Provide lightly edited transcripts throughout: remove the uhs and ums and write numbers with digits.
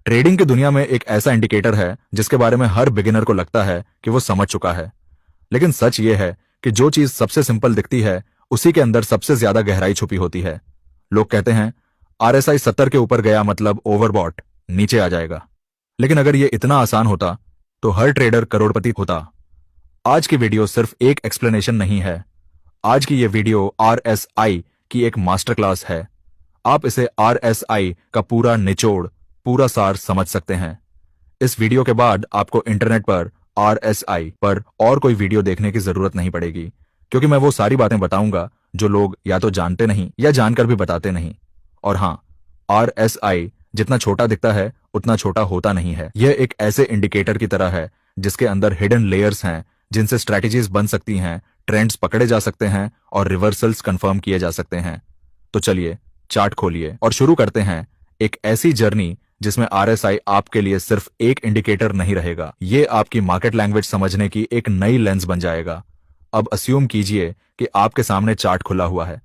Trading की दुनिया में एक ऐसा इंडिकेटर है जिसके बारे में हर बिगिनर को लगता है कि वो समझ चुका है। लेकिन सच ये है कि जो चीज सबसे सिंपल दिखती है उसी के अंदर सबसे ज्यादा गहराई छुपी होती है। लोग कहते हैं आरएसआई 70 के ऊपर गया मतलब ओवरबॉट, नीचे आ जाएगा। लेकिन अगर ये इतना आसान होता तो हर ट्रेडर करोड़पति होता। आज की वीडियो सिर्फ एक एक्सप्लेनेशन नहीं है। आज की ये वीडियो आरएसआई की एक मास्टर क्लास है। आप इसे आरएसआई का पूरा निचोड़, पूरा सार समझ सकते हैं। इस वीडियो के बाद आपको इंटरनेट पर आरएसआई पर और कोई वीडियो देखने की जरूरत नहीं पड़ेगी, क्योंकि मैं वो सारी बातें बताऊंगा जो लोग या तो जानते नहीं या जानकर भी बताते नहीं। और हां, आरएसआई जितना छोटा दिखता है उतना छोटा होता नहीं है। यह एक ऐसे इंडिकेटर की तरह है जिसके अंदर हिडन लेयर्स हैं जिनसे स्ट्रैटेजीज बन सकती हैं, ट्रेंड्स पकड़े जा सकते हैं और रिवर्सल्स कंफर्म किए जा सकते हैं। तो चलिए चार्ट खोलिए और शुरू करते हैं एक ऐसी जर्नी जिसमें आरएसआई आपके लिए सिर्फ एक इंडिकेटर नहीं रहेगा। ये आपकी मार्केट लैंग्वेज समझने की एक नई लेंस बन जाएगा। अब अस्यूम कीजिए कि आपके सामने चार्ट खुला हुआ है।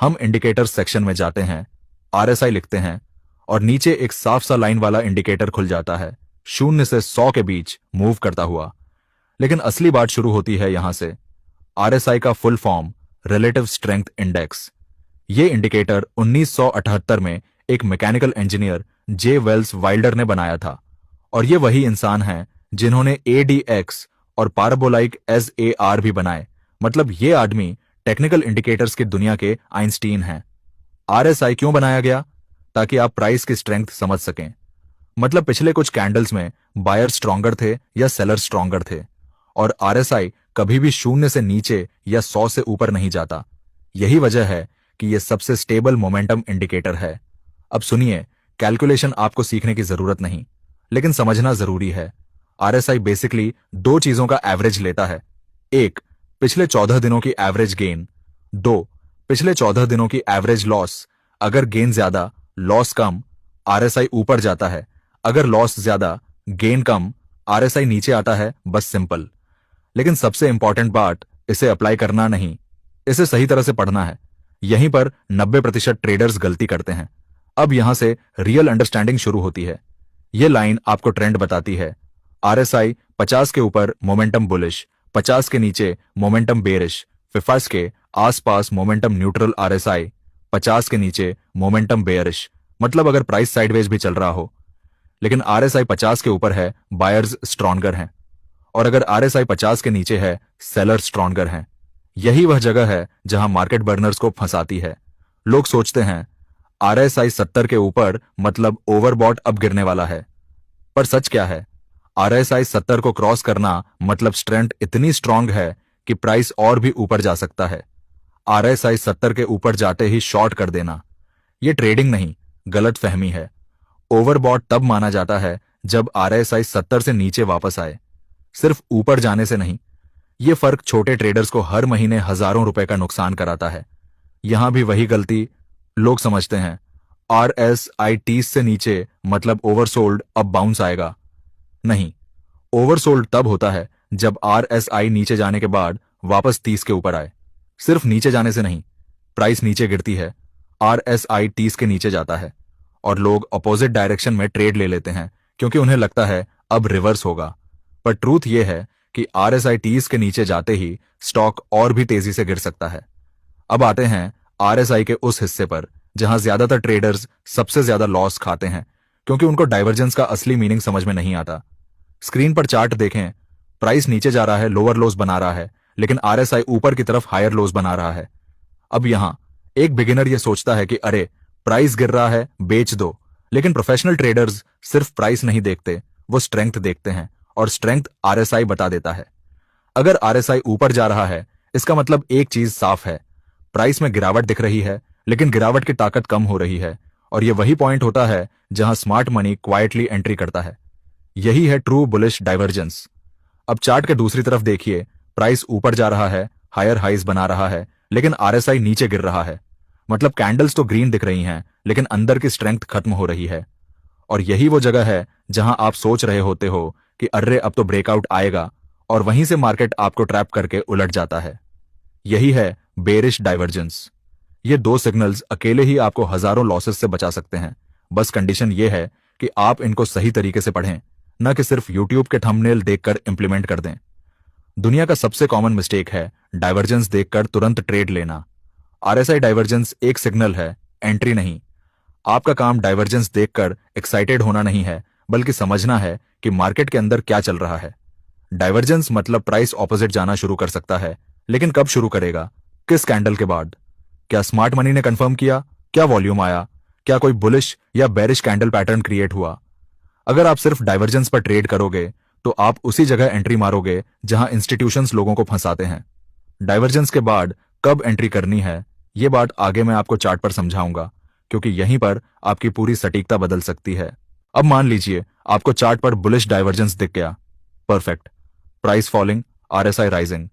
हम इंडिकेटर सेक्शन में जाते हैं, आरएसआई लिखते हैं और नीचे एक साफ सा लाइन वाला इंडिकेटर खुल जाता है, 0 से 100 के बीच मूव करता हुआ। लेकिन असली बात शुरू होती है यहां से। आरएसआई का full form relative strength index. ये इंडिकेटर 1978 में एक मैकेनिकल इंजीनियर जे वेल्स वाइल्डर ने बनाया था। और ये वही इंसान हैं जिन्होंने एडीएक्स और पाराबोलाइक एसएआर भी बनाए। मतलब ये आदमी टेक्निकल इंडिकेटर्स की दुनिया के आइंस्टीन हैं। आरएसआई क्यों बनाया गया? ताकि आप प्राइस की स्ट्रेंथ समझ सकें। मतलब पिछले कुछ कैंडल्स में बायर स्ट्रॉन्गर थे या सेलर स्ट्रॉन्गर थे, और आरएसआई कभी भी 0 से नीचे या 100 से ऊपर नहीं जाता। यही वजह है कि यह सबसे स्टेबल मोमेंटम इंडिकेटर है। अब सुनिए, कैलकुलेशन आपको सीखने की जरूरत नहीं, लेकिन समझना जरूरी है। आरएसआई बेसिकली दो चीजों का एवरेज लेता है। एक, पिछले 14 दिनों की एवरेज गेन। दो, पिछले 14 दिनों की एवरेज लॉस। अगर गेन ज्यादा, लॉस कम, आरएसआई ऊपर जाता है। अगर लॉस ज्यादा, गेन कम, आरएसआई नीचे आता है। बस सिंपल। लेकिन सबसे इंपॉर्टेंट बात, इसे अप्लाई करना नहीं, इसे सही तरह से पढ़ना है। यहीं पर 90% ट्रेडर्स गलती करते हैं। अब यहां से रियल अंडरस्टैंडिंग शुरू होती है। यह लाइन आपको ट्रेंड बताती है। आरएसआई 50 के ऊपर मोमेंटम बुलिश, 50 के नीचे मोमेंटम बेरिश, 50 के आसपास मोमेंटम न्यूट्रल आरएसआई, 50 के नीचे मोमेंटम बेयरिश। मतलब अगर प्राइस साइडवेज भी चल रहा हो, लेकिन आरएसआई 50 के ऊपर है, बायर्स स्ट्रॉन्गर हैं। और अगर आरएसआई 50 के नीचे है, सेलर स्ट्रॉन्गर हैं। यही वह जगह है जहां मार्केट बर्नर्स को फंसाती है। लोग सोचते हैं आरएसआई 70 के ऊपर मतलब ओवरबॉट अब गिरने वाला है। पर सच क्या है? आरएसआई 70 को क्रॉस करना मतलब स्ट्रेंथ इतनी स्ट्रांग है कि प्राइस और भी ऊपर जा सकता है। आरएसआई 70 के ऊपर जाते ही शॉर्ट कर देना, यह ट्रेडिंग नहीं, गलत फहमी है। ओवरबॉट तब माना जाता है जब आरएसआई 70 से नीचे वापस आए, सिर्फ ऊपर जाने से नहीं। यह फर्क छोटे ट्रेडर्स को हर महीने हजारों रुपए का नुकसान कराता है। यहां भी वही गलती, लोग समझते हैं आरएसआई 30 से नीचे मतलब ओवरसोल्ड, अब बाउंस आएगा। नहीं, ओवरसोल्ड तब होता है जब आरएसआई नीचे जाने के बाद वापस 30 के ऊपर आए। सिर्फ नीचे जाने से नहीं, प्राइस नीचे गिरती है, आरएसआई 30 के नीचे जाता है और लोग अपोजिट डायरेक्शन में ट्रेड ले लेते हैं क्योंकि उन्हें लगता है अब रिवर्स होगा। पर ट्रूथ यह है कि आरएसआई 30 के नीचे जाते ही स्टॉक और भी तेजी से गिर सकता है। अब आते हैं आरएसआई के उस हिस्से पर जहां ज्यादातर ट्रेडर्स सबसे ज्यादा लॉस खाते हैं, क्योंकि उनको डाइवर्जेंस का असली मीनिंग समझ में नहीं आता। स्क्रीन पर चार्ट देखें, प्राइस नीचे जा रहा है, लोअर लोस बना रहा है, लेकिन आरएसआई ऊपर की तरफ हायर लोस बना रहा है। अब यहां एक बिगिनर यह सोचता है कि अरे प्राइस गिर रहा है, बेच दो। लेकिन प्रोफेशनल ट्रेडर्स सिर्फ प्राइस नहीं देखते, वो स्ट्रेंथ देखते हैं, और स्ट्रेंथ आरएसआई बता देता है। अगर आरएसआई ऊपर जा रहा है, इसका मतलब एक चीज साफ है, प्राइस में गिरावट दिख रही है, लेकिन गिरावट की ताकत कम हो रही है। और यह वही पॉइंट होता है जहां स्मार्ट मनी क्वाइटली एंट्री करता है। यही है ट्रू बुलिश डाइवर्जेंस। अब चार्ट के दूसरी तरफ देखिए, प्राइस ऊपर जा रहा है, हायर हाइज बना रहा है, लेकिन आरएसआई नीचे गिर रहा है। मतलब कैंडल्स तो ग्रीन दिख रही हैं, लेकिन अंदर की स्ट्रेंथ खत्म हो रही है। और यही वो जगह है जहां आप सोच रहे होते हो कि अर्रे अब तो ब्रेकआउट आएगा, और वहीं से मार्केट आपको ट्रैप करके उलट जाता है। यही है बेरिश डाइवर्जेंस। ये दो सिग्नल्स अकेले ही आपको हजारों लॉसेस से बचा सकते हैं। बस कंडीशन ये है कि आप इनको सही तरीके से पढ़ें, न कि सिर्फ यूट्यूब के थंबनेल देखकर इंप्लीमेंट कर दें। दुनिया का सबसे कॉमन मिस्टेक है डाइवर्जेंस देखकर तुरंत ट्रेड लेना। आरएसआई डाइवर्जेंस एक सिग्नल है, एंट्री नहीं। आपका काम डाइवर्जेंस देखकर एक्साइटेड होना नहीं है, बल्कि समझना है कि मार्केट के अंदर क्या चल रहा है। डाइवर्जेंस मतलब प्राइस ऑपोजिट जाना शुरू कर सकता है, लेकिन कब शुरू करेगा, किस कैंडल के बाद? क्या स्मार्ट मनी ने कंफर्म किया? क्या वॉल्यूम आया? क्या कोई बुलिश या बेरिश कैंडल पैटर्न क्रिएट हुआ? अगर आप सिर्फ डाइवर्जेंस पर ट्रेड करोगे तो आप उसी जगह एंट्री मारोगे जहां इंस्टीट्यूशंस लोगों को फंसाते हैं। डाइवर्जेंस के बाद कब एंट्री करनी है, यह बात आगे मैं आपको चार्ट पर समझाऊंगा, क्योंकि यहीं पर आपकी पूरी सटीकता बदल सकती है। अब मान लीजिए आपको चार्ट पर बुलिश डाइवर्जेंस दिख गया, perfect, price falling, RSI rising.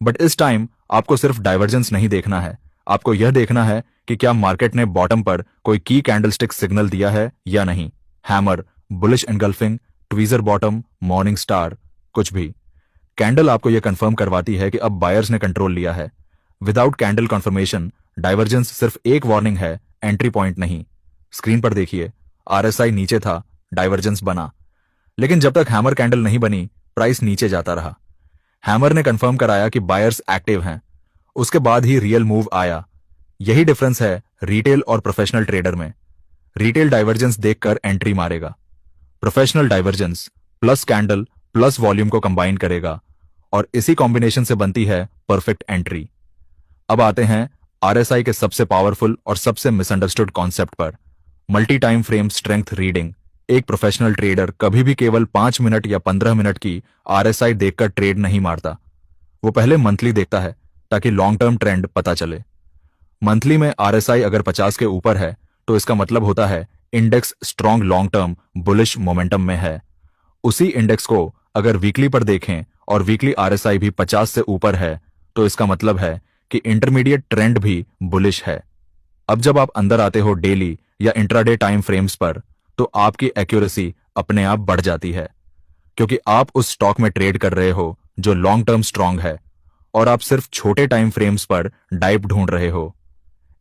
But इस टाइम आपको सिर्फ डाइवर्जेंस नहीं देखना है, आपको यह देखना है कि क्या मार्केट ने बॉटम पर कोई की कैंडलस्टिक सिग्नल दिया है या नहीं। Hammer, bullish engulfing, tweezer bottom, morning star, कुछ भी। कैंडल आपको यह कंफर्म करवाती है कि अब बायर्स ने कंट्रोल लिया है। विदाउट कैंडल कंफर्मेशन डाइवर्जेंस सिर्फ एक वार्निंग है, एंट्री पॉइंट नहीं। स्क्रीन पर देखिए, आरएसआई नीचे था, डाइवर्जेंस बना, लेकिन जब तक हैमर कैंडल नहीं बनी प्राइस नीचे जाता रहा। हैमर ने कंफर्म कराया कि बायर्स एक्टिव हैं, उसके बाद ही रियल मूव आया। यही डिफरेंस है रिटेल और प्रोफेशनल ट्रेडर में। रिटेल डाइवर्जेंस देखकर एंट्री मारेगा, professional divergence plus candle plus volume को कंबाइन करेगा, और इसी कॉम्बिनेशन से बनती है परफेक्ट एंट्री। अब आते हैं आरएसआई के सबसे पावरफुल और सबसे मिसअंडरस्टूड कॉन्सेप्ट पर, multi time frame strength reading. एक प्रोफेशनल ट्रेडर कभी भी केवल 5 मिनट या 15 मिनट की आरएसआई देखकर ट्रेड नहीं मारता। वो पहले मंथली देखता है ताकि लॉन्ग टर्म ट्रेंड पता चले। मंथली में आरएसआई अगर 50 के ऊपर है तो इसका मतलब होता है index strong long term bullish momentum में है। उसी इंडेक्स को अगर वीकली पर देखें और वीकली आरएसआई भी 50 से ऊपर है तो इसका मतलब है कि इंटरमीडिएट ट्रेंड भी बुलिश है। अब जब आप अंदर आते हो डेली या इंट्राडे टाइम फ्रेम्स पर, तो आपकी एक्यूरेसी अपने आप बढ़ जाती है, क्योंकि आप उस स्टॉक में ट्रेड कर रहे हो जो लॉन्ग टर्म स्ट्रांग है, और आप सिर्फ छोटे टाइम फ्रेम्स पर डाइप ढूंढ रहे हो।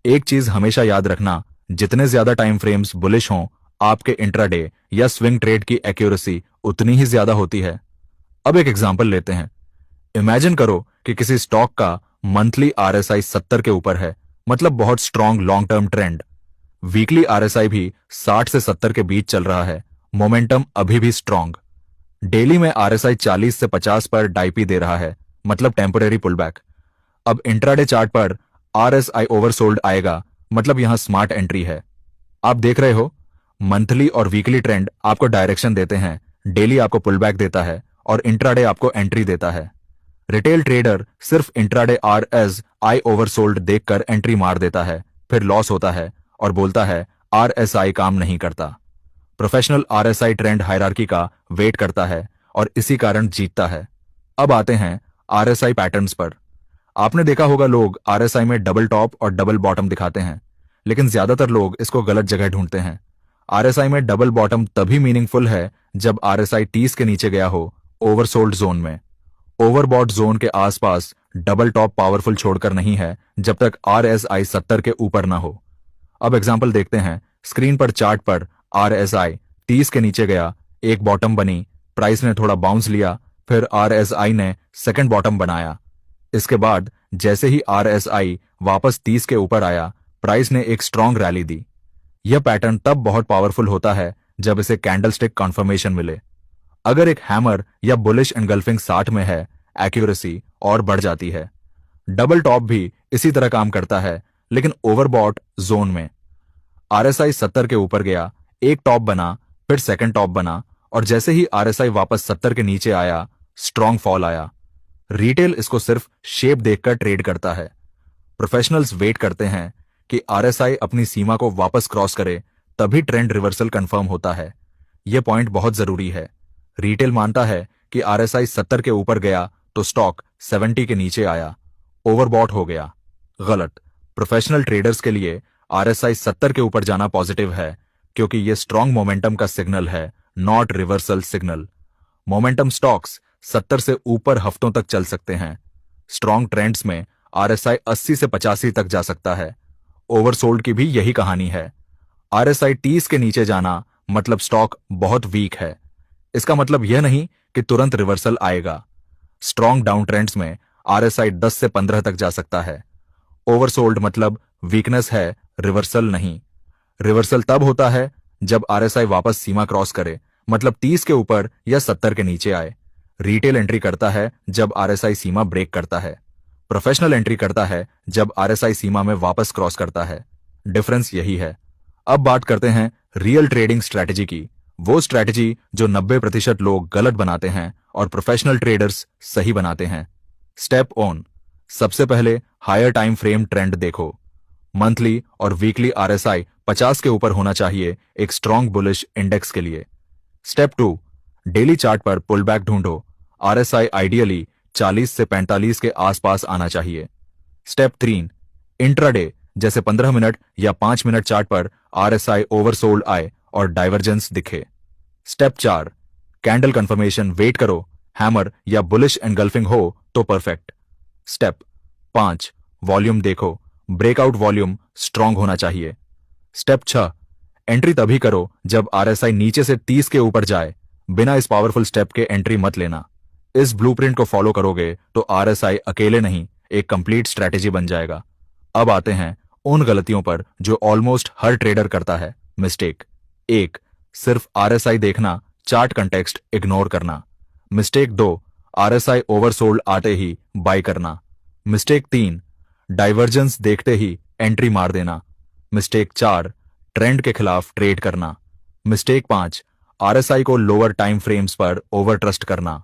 एक चीज हमेशा याद रखना, जितने ज्यादा टाइम फ्रेम्स बुलिश हों, आपके इंट्राडे या स्विंग ट्रेड की एक्यूरेसी उतनी ही ज्यादा होती है। अब एक एग्जांपल लेते हैं। इमेजिन करो कि किसी स्टॉक का मंथली आरएसआई 70 के ऊपर है, मतलब बहुत strong long term trend. Weekly RSI भी 60 से 70 के बीच चल रहा है, मोमेंटम अभी भी स्ट्रांग। डेली में आरएसआई 40 से 50 पर डाइपी दे रहा है, मतलब टेम्परेरी पुलबैक। अब इंट्राडे चार्ट पर आरएसआई ओवरसोल्ड आएगा, मतलब यहां स्मार्ट एंट्री है। आप देख रहे हो, मंथली और वीकली ट्रेंड आपको डायरेक्शन देते हैं, डेली आपको पुलबैक देता है और इंट्राडे आपको एंट्री देता है। रिटेल ट्रेडर सिर्फ इंट्राडे आरएसआई ओवरसोल्ड देखकर एंट्री मार देता है, फिर लॉस होता है और बोलता है आरएसआई काम नहीं करता। प्रोफेशनल आरएसआई ट्रेंड हायरार्की का वेट करता है और इसी कारण जीतता है। अब आते हैं आरएसआई पैटर्न्स पर। आपने देखा होगा लोग आरएसआई में डबल टॉप और डबल बॉटम दिखाते हैं, लेकिन ज्यादातर लोग इसको गलत जगह ढूंढते हैं। आरएसआई में डबल बॉटम तभी मीनिंगफुल है जब आरएसआई 30 के नीचे गया हो, ओवरसोल्ड जोन में। ओवरबॉट जोन के आसपास डबल टॉप पावरफुल छोड़कर नहीं है जब तक आरएसआई 70 के ऊपर ना हो। अब एग्जाम्पल देखते हैं। स्क्रीन पर चार्ट पर आरएसआई 30 के नीचे गया, एक बॉटम बनी, प्राइस ने थोड़ा बाउंस लिया, फिर आरएसआई ने सेकंड बॉटम बनाया। इसके बाद जैसे ही आरएसआई वापस 30 के ऊपर आया, प्राइस ने एक स्ट्रांग रैली दी। यह पैटर्न तब बहुत पावरफुल होता है जब इसे कैंडलस्टिक कॉन्फर्मेशन मिले। अगर एक हैमर या बुलिश एनगल्फिंग 60 में है, एक्यूरेसी और बढ़ जाती है। डबल टॉप भी इसी तरह काम करता है, लेकिन ओवरबॉट जोन में। आरएसआई 70 के ऊपर गया, एक टॉप बना, फिर सेकंड टॉप बना, और जैसे ही आरएसआई वापस 70 के नीचे आया, स्ट्रांग फॉल आया। रिटेल इसको सिर्फ शेप देखकर ट्रेड करता है। प्रोफेशनल्स वेट करते हैं कि आरएसआई अपनी सीमा को वापस क्रॉस करे, तभी ट्रेंड रिवर्सल कंफर्म होता है। यह पॉइंट बहुत जरूरी है। रिटेल मानता है कि आरएसआई 70 के ऊपर गया तो स्टॉक 70 के नीचे आया, ओवरबॉट हो गया। गलत। प्रोफेशनल ट्रेडर्स के लिए आरएसआई 70 के ऊपर जाना पॉजिटिव है, क्योंकि यह स्ट्रांग मोमेंटम का सिग्नल है, not reversal signal. Momentum stocks 70 से ऊपर हफ्तों तक चल सकते हैं। स्ट्रांग ट्रेंड्स में आरएसआई 80 से 85 तक जा सकता है। ओवरसोल्ड की भी यही कहानी है। आरएसआई 30 के नीचे जाना मतलब स्टॉक बहुत वीक है। इसका मतलब यह नहीं कि तुरंत रिवर्सल आएगा। स्ट्रॉन्ग डाउन ट्रेंड्स में आरएसआई 10 से 15 तक जा सकता है। ओवरसोल्ड मतलब वीकनेस है, रिवर्सल नहीं। रिवर्सल तब होता है जब आरएसआई वापस सीमा क्रॉस करे, मतलब 30 के ऊपर या 70 के नीचे आए। रिटेल एंट्री करता है जब आरएसआई सीमा ब्रेक करता है। प्रोफेशनल एंट्री करता है जब आरएसआई सीमा में वापस क्रॉस करता है। डिफरेंस यही है। अब बात करते हैं रियल ट्रेडिंग स्ट्रैटेजी की, वो स्ट्रैटेजी जो 90% लोग गलत बनाते हैं और प्रोफेशनल ट्रेडर्स सही बनाते हैं। Step on. सबसे पहले हायर टाइम फ्रेम ट्रेंड देखो। मंथली और वीकली आरएसआई 50 के ऊपर होना चाहिए एक स्ट्रॉन्ग बुलिश इंडेक्स के लिए। स्टेप 2, डेली चार्ट पर पुल बैक ढूंढो। आरएसआई आइडियली 40 से 45 के आसपास आना चाहिए। स्टेप 3, इंट्राडे जैसे 15 मिनट या 5 मिनट चार्ट पर आरएसआई ओवरसोल्ड आए और डाइवर्जेंस दिखे। स्टेप 4, कैंडल कंफर्मेशन वेट करो, हैमर या बुलिश एनगल्फिंग हो तो परफेक्ट। स्टेप 5, वॉल्यूम देखो, ब्रेकआउट वॉल्यूम स्ट्रांग होना चाहिए। स्टेप 6, एंट्री तभी करो जब आरएसआई नीचे से 30 के ऊपर जाए। बिना इस पावरफुल स्टेप के एंट्री मत लेना। इस ब्लूप्रिंट को फॉलो करोगे तो आरएसआई अकेले नहीं, एक कंप्लीट स्ट्रैटेजी बन जाएगा। अब आते हैं उन गलतियों पर जो ऑलमोस्ट हर ट्रेडर करता है। मिस्टेक 1, सिर्फ आरएसआई देखना, चार्ट कंटेक्स्ट इग्नोर करना। मिस्टेक 2, आरएसआई ओवरसोल्ड आते ही बाय करना। मिस्टेक 3, डाइवर्जेंस देखते ही एंट्री मार देना। मिस्टेक 4, ट्रेंड के खिलाफ ट्रेड करना। मिस्टेक 5, आरएसआई को लोअर टाइम फ्रेम्स पर ओवर ट्रस्ट करना।